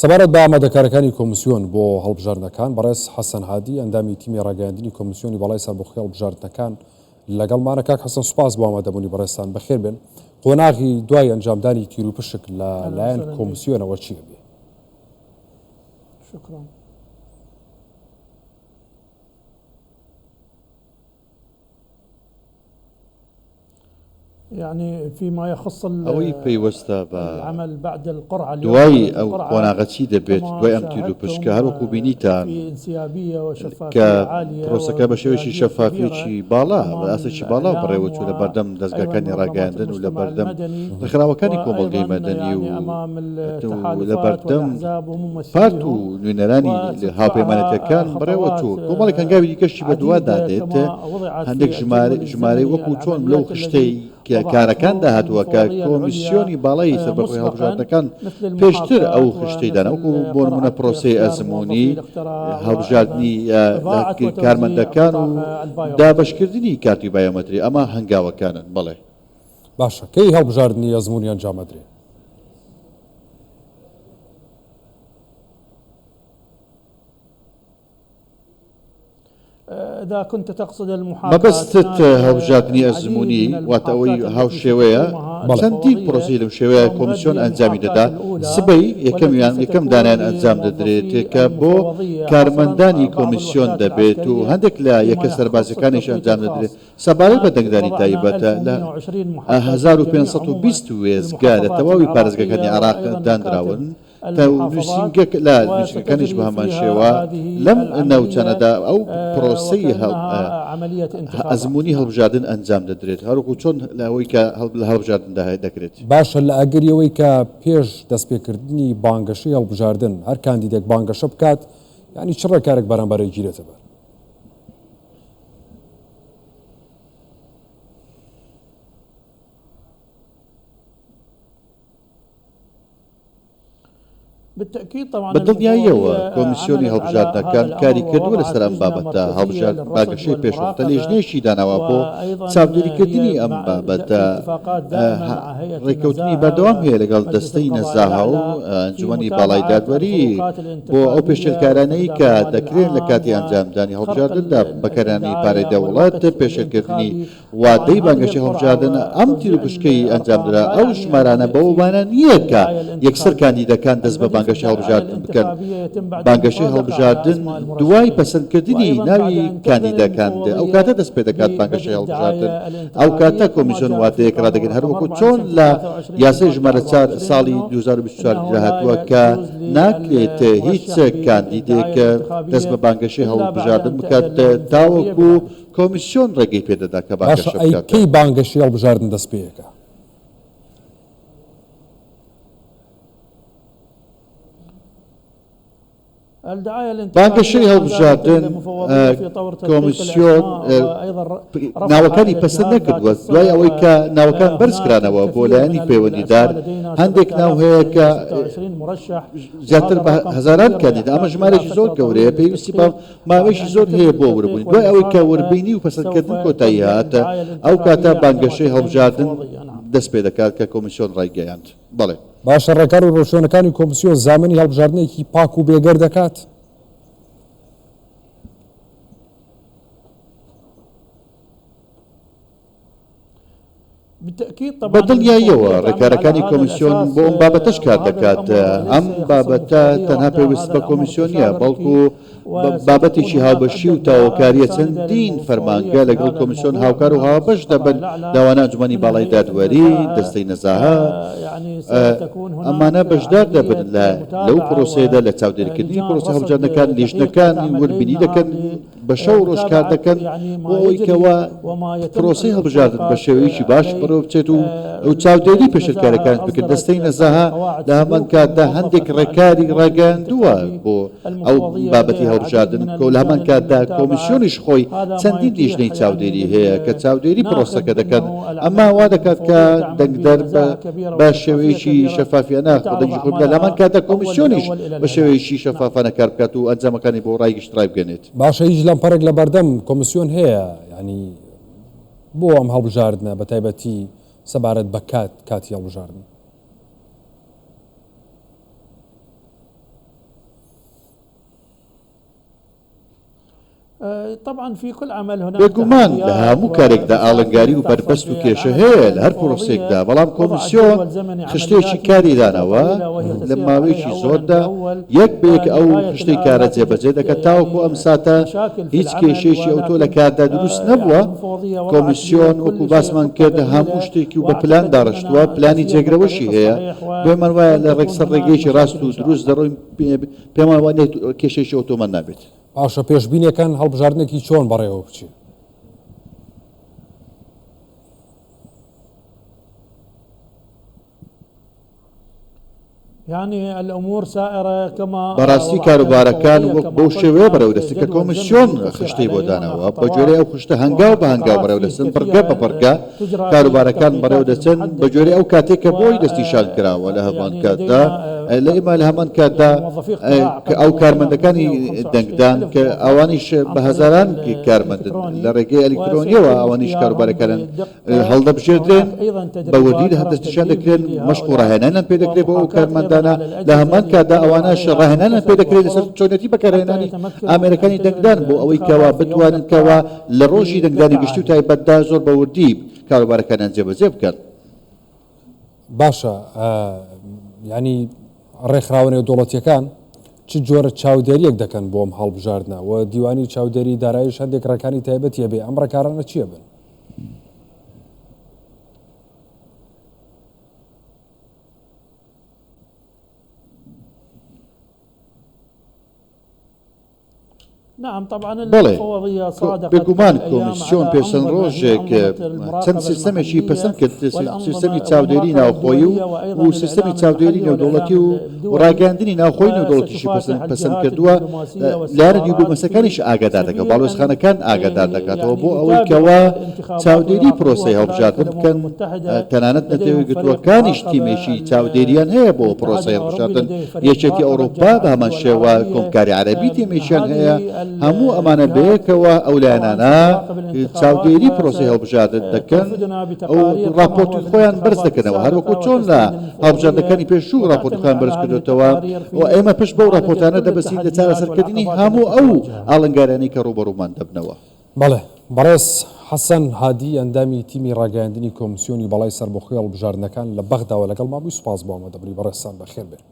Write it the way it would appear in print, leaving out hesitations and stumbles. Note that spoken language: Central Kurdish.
سەبارەت بە ئامادەکاریەکانی کۆمیسیۆن بۆ هەڵبژاردنەکان بەڕێز حەسەن هادی ئەندامی تیمی ڕاگەیاندنی کۆمیسیۆنی بەڵای سەربەخۆی هەڵبژاردنەکان لەگەڵمانە. کاک حەسەن سوپاس بۆ ئامادەبوونی بەڕێستان، بەخێر بێن. قۆناغی دوای ئەنجامدانی تیر و پشک لە لایەن کۆمیسیۆنەوە چیە بێ؟ شكرا. يعني فيما يخص العمل بعد القرعة دوای ئەو قۆناغەچی دەبێت دوای ئەم تیر و پشکە هەروەکو بینیتان کە پرۆسەکە بە شێوەیەکی شەفافیەکی باڵا بەئاسێکی باڵا بڕێوەچوو لە بەردەم دەستگاکانی ڕاگەیاندن و لە بەردەم ڕێکخراوەکانی کۆمەڵگەی مەدەنی و لە بەردەم پارت و نوێنەرانی هاوپەیمانەتەکان بڕێوەچوو کۆمەڵێک هەنگاوی دیکەشی بە دووا دادێت هەندێک ژمارەی وەکو چۆن لەو خشتەی کارەکان داهاتووە کە کۆمیسیۆنی باڵای سەربەخۆی هەڵبژاردنەکان پێشتر ئەو خشتەی دانا وەکو بۆ نمونە پرۆسەی ئەزموونی هەڵبژاردننی کارمەندەکان و دابەشکردنی کارتی بایۆمەتری ئەمە هەنگاوەکانن. بەڵێ باشە، کەی هەڵبژاردننی ئەزموونی ئەنجامەدرێت؟ إذا كنت تقصد مەبەستت هەڵبژاردننی ئەزموونی واتە ئەوەی هاوشێوەیە چەندین پرۆسی لەم شێوەیە کۆمیسیۆن ئەنجامی دەدا. سبەی یەکەم دانیان ئەنجام دەدرێت کە بۆ کارمەندانی کۆمیسیۆن دەبێت و هەندێک لە یەکە سەربازەکانیش ئەنجام دەدرێت. سەبارەت بە دەنگدانی تایبەتە لە 1520 وێزگا لە تەواوی پارێزگاکانی عێراق دانراون نووسینگە لە نووسینگەکانیش بە هەمان شێوە لەم ناوچانەدا ئەو پرۆسەی ئەزموونی هەڵبژاردن ئەنجام دەدرێت هەروەکو چۆن لەوەی کە لە هەڵبژاردندا دەکرێت. باشە، لە ئەگەریەوەی کە پێش دەستپێکردنی بانگەشەی هەڵبژاردن هەر کاندیدێک بانگەشە بکات، یعنی چ ڕێکارێک بەرامبەرەی گیرێتە بەر؟ بەدڵنیاییەوە کۆمیسیۆنی هەڵبژاردنەکان کاری کردووە لەسەر ئەم بابەتە بانگەشەی پێشوەختە لێژنێشی داناوە بۆ چاودێریکردنی ئەم بابەتە ڕێککەوتنی بەردەوام هەیە لەگەڵ دەستەی نەزاها و ئەنجومەنی باڵای دادوەری بۆ ئەو پێشێلکارانەی کە دەکرێن لە کاتی ئەنجامدانی هەڵبژاردندا بەکارانی پارەی دەوڵات پێشێلکردنی وادەی بانگەشەی هەڵبژاردن ئەم تیر و پشکەی ئەنجامدرا ئەو ژمارانە بەوەوانە نییە کە یەکسەر کاندیدەکان دەست بە بانگەشەی هەڵبژاردن بکەن. بانگەشەی هەڵبژاردن دوای پەسەندکردنی ناوی کاندیدەکان ئەو کاتە دەست پێ دەکات بانگەشەی هەڵبژاردن. ئەو کاتە کۆمیسیۆن وادەیەک ڕدەگرێت هەروەکو چۆن لە یاسای ژمارە 4 ساڵی 2024 داهاتووە کە ناکرێت هیچ کاندیدێک دەست بە بانگەشەی هەڵبژاردن بکات تاوەکو کۆمیسیۆن ڕێگەی پێدەدا کە بانگەشە بکات. کەی بانگەشەی هەڵبژاردن دەست پێیەکە؟ بانگەشەی هەڵبژاردن کۆمیسیۆن ناوەکانی پەسەند نەکردووە دوای ئەوەی کە ناوەکان بەرزکرانەوە بۆ لایەنی پەیوەندیدار. هەندێک ناو هەیە کە زیاتر بە هەزاران کاندید ئەمە ژمارەی زۆر گەورەیە پێویستی بە ماوەیەکی زۆر هەیە بۆ وەربوونی. دوای ئەوەی کە وەربینی و پەسەندکردن کۆتایی هاتە ئەو کاتە بانگەشەی هەڵبژاردن دەست پێ دەکات کە کۆمیسیۆن ڕایگەیاند. بەڵێ باشە، ڕێکار و ڕۆژێنەکانی کۆمیسیۆن زامنی هەڵبژاردنێکی پاک و بێگەر دەکات؟ بەدڵنیاییەوە ڕێکارەکانی کۆمیسیۆن بۆ ئەم بابەتەش کار دەکات. ئەم بابەتە تەنها پێویست بە کۆمیسیۆنیە بەڵکو بابەتێکی هاوبەشی و تاوەکاریە چەندین فەرمانگە لەگەڵ کۆمیسیۆن هاوکار و هاوبەش دەبن لەوانە ئەنجومەنی باڵای دادوەری دەستەی نەزاها ئەمانە بەشدار دەبن لەو پرۆسەیەدا لە چاودێریکردنی پرۆسە هەڵبژاردنەکان لیژنەکانی وەربینی دەکەن بە شەو ڕۆژ کار دەکەن بۆ ئەوەی کەوە پرۆسەی هەڵبژاردن بە شێوەیەکی باش بڕۆ بچێت و ئەو چاودێری پێشکارەکان بکرد. دەستەی نەزاها لە هەمان کاتدا هەندێک ڕێکاری ڕاگەاندووە بۆ ئەو بابەتی هەڵبژاردن کە لە هەمان کاتدا کۆمیسیۆنیش خۆی چەندین لیژنەی چاودێری هەیە کە چاودێری پرۆسەکە دەکەن. ئەمە وا دەکات کە دەنگدەر بە شێوەیەکی شەفافیانە خۆدەنگی خۆی بکات، لە هەمان کاتدا کۆمیسیۆنیش بە شێوەیەکی شەفافانە کار بکات و ئەنجامەکانی بۆ ڕای گشتڕای بگەنێت. باشە، هیچ لەمپەرێک لە بەردەم کۆمیسیۆن هەیە ینی بۆ ئەم هەڵبژاردنە بە تایبەتی سەبارەت بە کاتی هەڵبژاردن؟ طبعا في كل عمل هناك بێگومان لە هەموو کارێکدا ئاڵنگاری و بەربەست و کێشە هەیە لە هەر پرۆسێکدا، بەڵام کۆمیسیۆن خشتێکی کاری دانەوە لە ماوەیەکی زۆردا یەک بەیەک ئەو خشتەی کارە جێبەجێ دەکات تاوەکو ئەم ساتە هیچ کێشەیەکی ئەوتۆ لە کاردا دروست نەبووە. کۆمیسیۆن وەکو باسمان کرد هەموو شتێکی و بە پلان داڕشتووە، پلانی جێگرەوەشی هەیە. پێمان وایە لە ڕێکسەر ڕێگەیەکی ڕاست و دروست دەڕۆین، پێمان وایە کێشەیەکی ئۆتۆمان نابێت. باشە پێشبینیەکان هەڵبژاردنێکی چۆن بەڕێوە بچێت؟ يعني الامور سائره كما بەڕاستی کاروبارەکان وەک بەو شێوەیە بەڕێوەدەستن کە کۆمیسیۆن خشتەی بۆ دانەوە بە جۆرەی ئەو خشتە هەنگاو بە هەنگاو بەڕێوەدەچن، پڕگە بە پڕگە کاروبارەکان بەڕێوەدەچن بە جۆرەی ئەو کاتێک کە بۆی دەستیشان کراوە لە هەمان کاتدا. لە ئێمە لە هەمان کاتدا ئەو کارمەندەکانی دەنگدان کە ئەوانیش بە هەزاران کارمەندن لە ڕێگەی ئەلکترۆنیەوە، ئەوانیش کاروبارەکانن هەڵدەبژێردرێن بە وردی دەستیشان دەکرێن، مەشق و ڕاهێنانیان پێ دەکرێت بۆ ئەو کارمەندانە. لە هەمان کاتدا ئەوانەش ڕاهێنانیان پێ دەکرێت لەسەر چۆنەتی بەکارهێنانی ئامێرەکانی دەنگدان بۆ ئەوەی کەوا بتوانن کەوا لە ڕۆژی دەنگدانی گشتی و تایبەتدا زۆر بە وردی کاروبارەکانیان جێبەجێ بکەن. باشە ینی ڕێکخراوەنەوە دەوڵەتیەکان چ جۆرە چاودێریەک دەکەن بۆم هەڵبژاردنە و دیوانی چاودێری داراییش هەندێک ڕێکانی تایبەتیە بێ، ئەم ڕێکارانە چییە بن؟ نعم طبعا بەڵێ الفوضية صادقت بێگومان کۆمیسیۆن پێشەن ڕۆژێک چەند سیستەمێکی پەسەند کرد، سیستەمی چاودێری ناوخۆیی و سیستەمی چاودێری نێودەوڵەتی و ڕاگەاندنی ناوخۆی نێودەوڵەتیشی پەسەند کردووە. لارە دیوبمەسەکانیش ئاگادار دەکات، باڵۆزخانەکان ئاگادار دەکاتەوە بۆ ئەوەی کەوا چاودێری پرۆسەی هەڵبژاردن بکەن. تەنانەت نەتەوەی گوتووەکانیش تیمێکی چاودێریان هەیە بۆ پرۆسەی هەڵبژاردن. یەکێتی ئەوروپا بە هەمان شێوە کۆمکاری عەرەبی تیمێکیان هەیە. هەموو ئەمانە بەیەکەوە ئەو لایەنانە چاودێری پرۆسەی هەڵبژاردن دەکەن، ئەو راپۆرتی خۆیان بەرز دەکەنەوە، هەروەکو چۆن لە هەڵبژاردنەکانی پێشوو راپۆرتی خۆیان بەرز کردوێتەوە و ئێمە پشت بەو راپۆرتانە دەبەستین لە چارەسەرکردنی هەموو ئەو ئاڵنگارانەی کە ڕوبەڕوومان دەبنەوە. بەڵێ بەڕێز حەسەن هادی ئەندامی تیمی ڕاگەاندنی کۆمیسیۆنی بەڵای سەربەخۆی هەڵبژاردنەکان لە بەغداوە لەگەڵ مابووی سوپاس بۆ ئەمە دەبری بەڕێستان بەخێر بێت.